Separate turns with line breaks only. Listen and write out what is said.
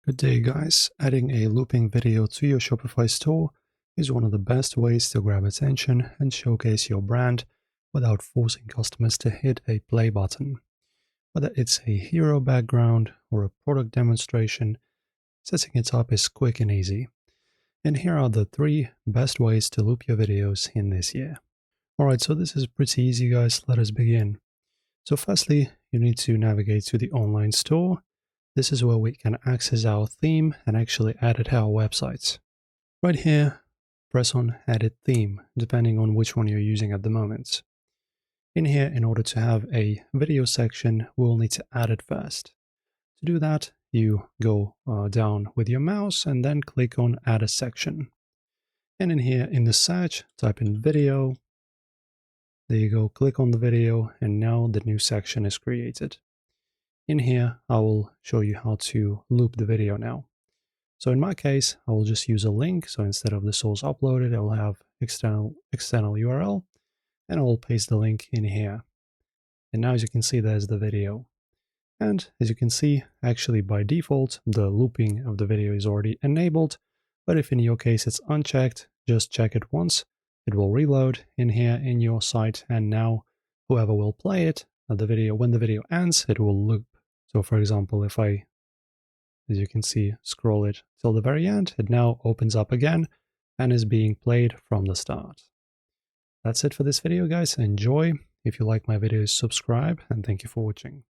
Good day, guys. Adding a looping video to your Shopify store is one of the best ways to grab attention and showcase your brand without forcing customers to hit a play button. Whether it's a hero background or a product demonstration, setting it up is quick and easy. And here are the 3 best ways to loop your videos in this year. Alright, so this is pretty easy, guys. Let us begin. So firstly, you need to navigate to the online store. This is where we can access our theme and actually add it to our websites. Right here, press on Edit Theme, depending on which one you're using at the moment. In here, in order to have a video section, we'll need to add it first. To do that, you go down with your mouse and then click on Add a Section. And in here, in the search, type in video. There you go, click on the video, and now the new section is created. In here, I will show you how to loop the video now. So in my case, I will just use a link. So instead of the source uploaded, I will have external URL, and I will paste the link in here. And now, as you can see, there's the video. And as you can see, actually by default, the looping of the video is already enabled. But if in your case it's unchecked, just check it once. It will reload in here in your site. And now whoever will play it, when the video ends, it will loop. So for example, if I, as you can see, scroll it till the very end, it now opens up again and is being played from the start. That's it for this video, guys. Enjoy. If you like my videos, subscribe, and thank you for watching.